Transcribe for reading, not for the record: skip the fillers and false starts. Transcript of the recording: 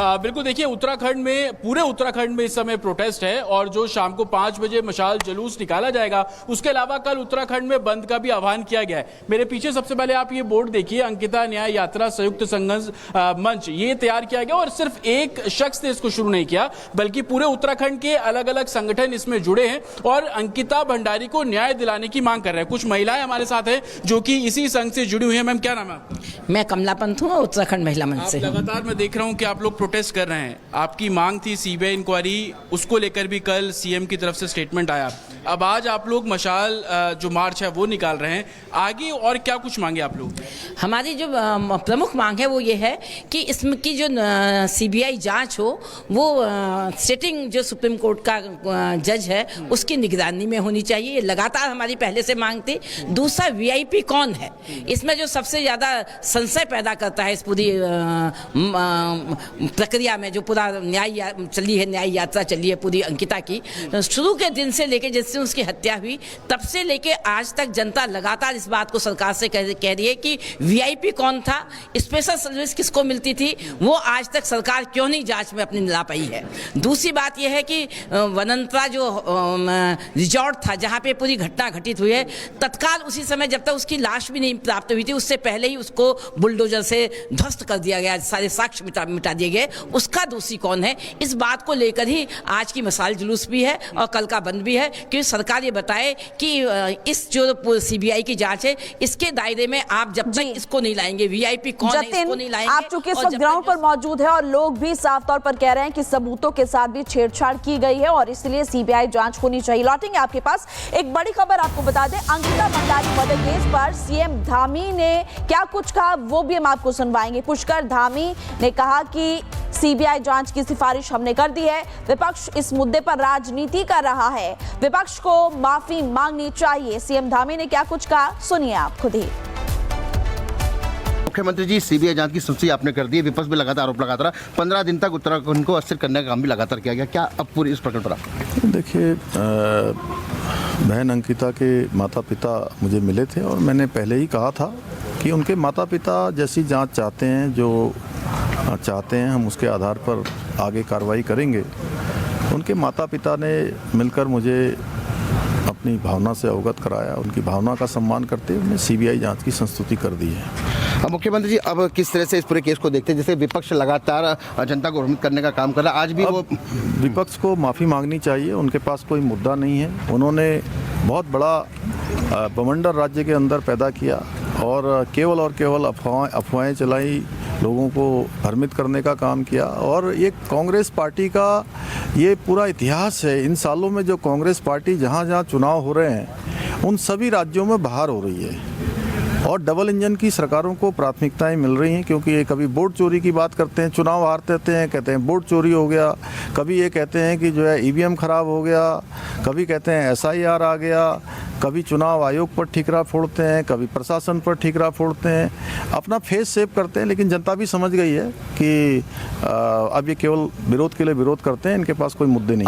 बिल्कुल, देखिए उत्तराखंड में, पूरे उत्तराखंड में इस समय प्रोटेस्ट है और जो शाम को 5 बजे मशाल जुलूस निकाला जाएगा। उसके अलावा कल उत्तराखंड में बंद का भी आह्वान किया गया है। मेरे पीछे सबसे पहले आप ये बोर्ड देखिए, अंकिता न्याय यात्रा संयुक्त संघर्ष मंच, ये तैयार किया गया और सिर्फ एक शख्स ने इसको शुरू नहीं किया, बल्कि पूरे उत्तराखंड के अलग अलग संगठन इसमें जुड़े हैं और अंकिता भंडारी को न्याय दिलाने की मांग कर रहे हैं। कुछ महिलाएं हमारे साथ हैं जो कि इसी संघ से जुड़ी हुई हैं। मैम, क्या नाम है आपका? मैं कमला पंत हूँ, उत्तराखंड महिला मंच से। लगातार मैं देख रहा हूँ कि आप लोग प्रोटेस्ट कर रहे हैं। आपकी मांग थी सीबीआई इंक्वायरी, उसको लेकर भी कल सीएम की तरफ से स्टेटमेंट आया। अब आज आप लोग मशाल जो मार्च है वो निकाल रहे हैं। आगे और क्या कुछ मांगे आप लोग? हमारी जो प्रमुख मांग है वो ये है कि इसमें की जो सीबीआई जांच हो वो सिटिंग जो सुप्रीम कोर्ट का जज है उसकी निगरानी में होनी चाहिए। ये लगातार हमारी पहले से मांग थी। दूसरा, वीआईपी कौन है, इसमें जो सबसे ज़्यादा संशय पैदा करता है इस पूरी प्रक्रिया में, जो पूरा न्याय चली है, न्याय यात्रा चली है पूरी अंकिता की, शुरू के दिन से लेके जिस दिन उसकी हत्या हुई तब से लेके आज तक जनता लगातार इस बात को सरकार से कह रही है कि वीआईपी कौन था, स्पेशल सर्विस किसको मिलती थी, वो आज तक सरकार क्यों नहीं जांच में अपनी ला पाई है। दूसरी बात यह है कि वनंतरा जो रिजॉर्ट था जहां पे पूरी घटना घटित हुई है, तत्काल उसी समय जब तक उसकी लाश भी नहीं प्राप्त हुई थी उससे पहले ही उसको बुलडोजर से ध्वस्त कर दिया गया, सारे साक्ष्य मिटा दिए गए। उसका दोषी कौन है, इस बात को लेकर ही आज की मशाल जुलूस भी है और कल का बंद भी है कि सरकार ये बताए कि इस जो सीबीआई की जांच है इसके दायरे में आप जब तक इसको नहीं लाएंगे, वीआईपी कौन है इसको नहीं लाएंगे। आप चूंकि इस वक्त ग्राउंड पर मौजूद है और लोग भी साफ तौर पर कह रहे हैं कि सबूतों के साथ भी छेड़छाड़ की गई है और इसलिए सीबीआई जांच होनी चाहिए। लौटेंगे आपके पास। एक बड़ी खबर आपको बता दें, अंकिता भंडारी मर्डर केस पर सीएम धामी ने क्या कुछ कहा वो भी हम आपको सुनवाएंगे। पुष्कर धामी ने कहा कि सीबीआई जांच की सिफारिश हमने कर दी है, विपक्ष इस मुद्दे पर राजनीति कर रहा है, विपक्ष को माफी मांगनी चाहिए। सीएम धामी ने क्या कुछ कहा, सुनिए आप खुद ही। मुख्यमंत्री जी, सीबीआई जांच की सुनवाई आपने कर दी है, विपक्ष भी लगातार आरोप लगाता रहा, 15 दिन तक उत्तराखंड को अस्थिर करने का काम भी लगातार किया गया। क्या अब पूरी इस प्रकरण पर आप? देखिए, बहन अंकिता के माता पिता मुझे मिले थे और मैंने पहले ही कहा था कि उनके माता पिता जैसी जांच चाहते हैं, जो चाहते हैं, हम उसके आधार पर आगे कार्रवाई करेंगे। उनके माता पिता ने मिलकर मुझे अपनी भावना से अवगत कराया, उनकी भावना का सम्मान करते हुए सीबीआई जांच की संस्तुति कर दी है। अब मुख्यमंत्री जी, अब किस तरह से इस पूरे केस को देखते हैं? जैसे विपक्ष लगातार जनता को भ्रमित करने का काम कर रहा है, आज भी वो विपक्ष को माफ़ी मांगनी चाहिए। उनके पास कोई मुद्दा नहीं है। उन्होंने बहुत बड़ा बवंडर राज्य के अंदर पैदा किया और केवल अफवाहें चलाई, लोगों को भ्रमित करने का काम किया। और ये कांग्रेस पार्टी का ये पूरा इतिहास है। इन सालों में जो कांग्रेस पार्टी जहाँ जहाँ चुनाव हो रहे हैं उन सभी राज्यों में बाहर हो रही है और डबल इंजन की सरकारों को प्राथमिकताएं मिल रही हैं, क्योंकि ये कभी वोट चोरी की बात करते हैं, चुनाव हारते हैं, कहते हैं वोट चोरी हो गया, कभी ये कहते हैं कि जो है ईवीएम खराब हो गया, कभी कहते हैं एसआईआर आ गया, कभी चुनाव आयोग पर ठीकरा फोड़ते हैं, कभी प्रशासन पर ठीकरा फोड़ते हैं, अपना फेस सेव करते हैं। लेकिन जनता भी समझ गई है कि अब ये केवल विरोध के लिए विरोध करते हैं, इनके पास कोई मुद्दे नहीं।